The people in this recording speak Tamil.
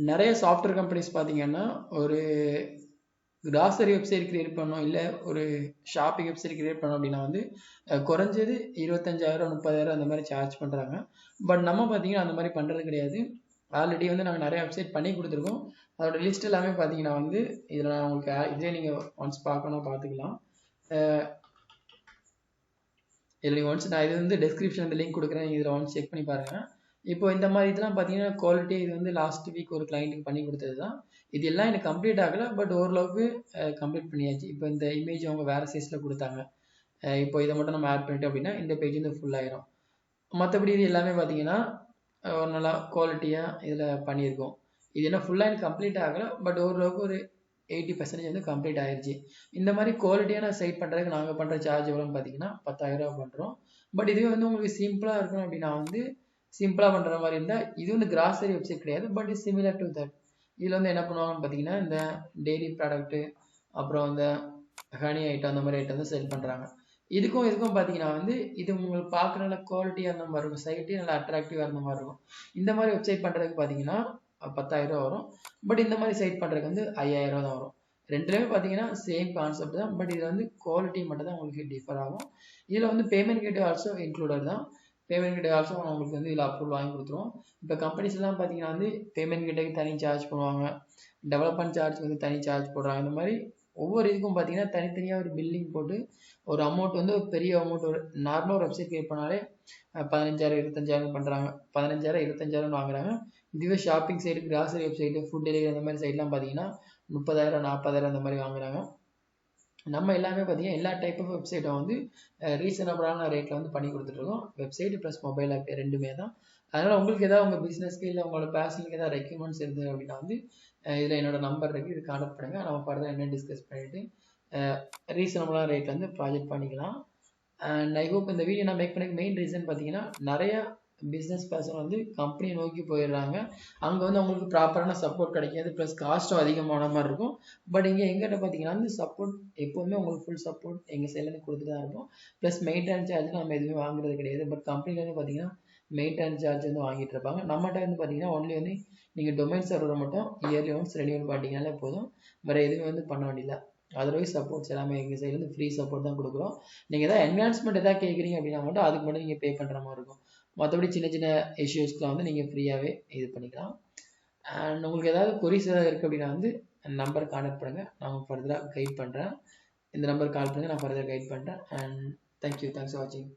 நிறைய சாஃப்ட்வேர் கம்பெனிஸ் பார்த்தீங்கன்னா ஒரு கிராசரி வெப்சைட் கிரியேட் பண்ணோம் இல்லை ஒரு ஷாப்பிங் வெப்சைட் கிரியேட் பண்ணோம் அப்படின்னா வந்து குறைஞ்சது 25,000 30,000 அந்த மாதிரி சார்ஜ் பண்ணுறாங்க. பட் நம்ம பார்த்தீங்கன்னா அந்த மாதிரி பண்ணுறது கிடையாது. ஆல்ரெடி வந்து நாங்கள் நிறைய வெப்சைட் பண்ணி கொடுத்துருக்கோம். அதோட லிஸ்ட் எல்லாமே பார்த்தீங்கன்னா வந்து இதில் நான் உங்களுக்கு இதே நீங்கள் ஒன்ஸ் பார்க்கணும் பார்த்துக்கலாம். இதில் நீங்கள் ஒன்ஸ் நான் இது வந்து டெஸ்கிரிப்ஷன் லிங்க் கொடுக்குறேன், இதில் ஒன்ஸ் செக் பண்ணி பாருங்கள். இப்போ இந்த மாதிரி இதெல்லாம் பார்த்தீங்கன்னா குவாலிட்டி இது வந்து லாஸ்ட் வீக் ஒரு கிளைண்ட்டுக்கு பண்ணி கொடுத்தது தான். இது எல்லாம் எனக்கு கம்ப்ளீட் ஆகலை, பட் ஓரளவுக்கு கம்ப்ளீட் பண்ணியாச்சு. இப்போ இந்த இமேஜ் அவங்க வேறு சைஸில் கொடுத்தாங்க. இப்போ இதை மட்டும் நம்ம ஆட் பண்ணிட்டோம் அப்படின்னா இந்த பேஜ் வந்து ஃபுல் ஆயிரும். மற்றபடி இது எல்லாமே பார்த்தீங்கன்னா ஒரு நல்லா குவாலிட்டியாக இதில் பண்ணியிருக்கோம். இது என்ன ஃபுல்லாக எனக்கு கம்ப்ளீட் ஆகலை, பட் ஓரளவுக்கு ஒரு 80% வந்து கம்ப்ளீட் ஆயிடுச்சு. இந்த மாதிரி குவாலிட்டியான சைட் பண்ணுறதுக்கு நாங்கள் பண்ணுற சார்ஜ் எவ்வளோன்னு பார்த்தீங்கன்னா 10,000 பண்ணுறோம். பட் இதுவே வந்து உங்களுக்கு சிம்பிளாக இருக்கணும் அப்படின்னா வந்து சிம்பிளாக பண்ணுற மாதிரி இருந்தால் இது வந்து கிராசரி வெப்சைட் கிடையாது, but is similar to that. இதில் வந்து என்ன பண்ணுவாங்கன்னு பார்த்தீங்கன்னா இந்த டெய்லி ப்ராடக்ட்டு அப்புறம் இந்த ஹனி ஐட்டம் அந்த மாதிரி ஐட்டம் தான் செல் பண்ணுறாங்க. இதுக்கும் பார்த்தீங்கன்னா வந்து இது உங்களுக்கு பார்க்குற நல்ல குவாலிட்டியாக இருந்த மாதிரி இருக்கும், சைட்டே நல்லா அட்ராக்டிவாக இருந்த மாதிரி இருக்கும். இந்த மாதிரி வெப்சைட் பண்ணுறதுக்கு பார்த்தீங்கன்னா 10,000 வரும். பட் இந்த மாதிரி சைட் பண்ணுறதுக்கு வந்து 5,000 தான் வரும். ரெண்டுலேயுமே பார்த்தீங்கன்னா சேம் கான்செப்ட் தான், பட் இதில் வந்து குவாலிட்டி மட்டும் தான் உங்களுக்கு டிஃபர் ஆகும். இதில் வந்து பேமெண்ட் கேட்வே ஆல்சோ இன்க்ளூடட் தான். பேமெண்ட் கேட்வே ஆல்சோ உங்களுக்கு வந்து இதில் அப்ரூவல் வாங்கி கொடுத்துருவோம். இப்போ கம்பெனிஸ்லாம் பார்த்தீங்கன்னா வந்து பேமெண்ட் கேட்வேக்கு தனி சார்ஜ் பண்ணுவாங்க, டெவலப்மெண்ட் சார்ஜ் வந்து தனி சார்ஜ் போடுறாங்க. இந்த மாதிரி ஒவ்வொரு இதுக்கும் பார்த்தீங்கன்னா தனித்தனியாக ஒரு பில்லிங் போட்டு ஒரு அமௌண்ட் வந்து ஒரு பெரிய அமௌண்ட் ஒரு நார்மலாக ஒரு வெப்சைட் கிரியேட் பண்ணாலே 15,000 25,000 பண்ணுறாங்க, 15,000 25,000 வாங்குறாங்க. இதுவே shopping side grocery website food delivery அந்த மாதிரி சைட்லாம் பார்த்தீங்கன்னா 30,000 40,000 அந்த மாதிரி வாங்குறாங்க. நம்ம எல்லாமே பார்த்தீங்கன்னா எல்லா டைப் ஆஃப் வெப்சைட்டும் வந்து ரீசனபிளான ரேட்டில் வந்து பண்ணி கொடுத்துட்ருக்கோம். வெப்சைட் ப்ளஸ் மொபைல் ஆப் ரெண்டுமே தான். அதனால் உங்களுக்கு ஏதாவது உங்கள் பிஸ்னஸ்க்கு இல்லை உங்களோட பேஷனுக்கு ஏதாவது ரெக்யூமெண்ட்ஸ் இருந்தது அப்படின்னா வந்து இதில் என்னோட நம்பர் இருக்குது, இது கான்டாக்ட் பண்ணுங்கள். நம்ம ஃபர்தர் என்ன டிஸ்கஸ் பண்ணிவிட்டு ரீசனபிளான ரேட்டில் வந்து ப்ராஜெக்ட் பண்ணிக்கலாம். அண்ட் ஐ ஹோப் இந்த வீடியோ நான் மேக் பண்ண மெயின் ரீசன் பார்த்தீங்கன்னா நிறையா பிஸ்னஸ் பர்சன் வந்து கம்பெனியை நோக்கி போயிடுறாங்க. அங்கே வந்து அவங்களுக்கு ப்ராப்பரான சப்போர்ட் கிடைக்காது, ப்ளஸ் காஸ்ட்டும் அதிகமான மாதிரி இருக்கும். பட் இங்கே எங்கிட்ட பார்த்தீங்கன்னா வந்து சப்போர்ட் எப்போவுமே உங்களுக்கு ஃபுல் சப்போர்ட் எங்கள் சைட்லேருந்து கொடுத்துட்டு தான் இருக்கும். ப்ளஸ் மெயின்டெனன்ஸ் சார்ஜ் நம்ம எதுவுமே வாங்குறது கிடையாது. பட் கம்பெனிலேருந்து பார்த்தீங்கன்னா மெயின்டெனன்ஸ் சார்ஜ் வந்து வாங்கிட்டு இருப்பாங்க. நம்மகிட்ட வந்து பார்த்தீங்கன்னா ஒன்லி வந்து நீங்கள் டொமைன் சர்வரை மட்டும் இயர்லி ஒன்ஸ் ரெனியூவல் பண்ணிட்டீங்கனாலே போதும், வேறு எதுவுமே வந்து பண்ண வேண்டியதில்லை. அதர்வைஸ் சப்போர்ட்ஸ் எல்லாமே எங்கள் சைட்லேருந்து ஃப்ரீ சப்போர்ட் தான் கொடுக்குறோம். நீங்கள் எதாவது என்ஹான்ஸ்மெண்ட் எதாவது கேட்குறீங்க அப்படின்னா மட்டும் அதுக்கு மட்டும் நீங்கள் பே பண்ணுற மாதிரி இருக்கும். மற்றபடி சின்ன சின்ன இஷ்யூஸ்க்குலாம் வந்து நீங்கள் ஃப்ரீயாகவே இது பண்ணிக்கலாம். அண்ட் உங்களுக்கு ஏதாவது கொரிஸ் ஏதாவது இருக்குது அப்படின்னா வந்து நம்பர் கான்டாக்ட் பண்ணுங்கள், நான் உங்களுக்கு ஃபர்தராக கைட் பண்ணுறேன். இந்த நம்பருக்கு கால் பண்ணுங்கள், நான் ஃபர்தர் கைட் பண்ணுறேன். அண்ட் தேங்க்யூ, தேங்க்ஸ் ஃபார் வாட்சிங்.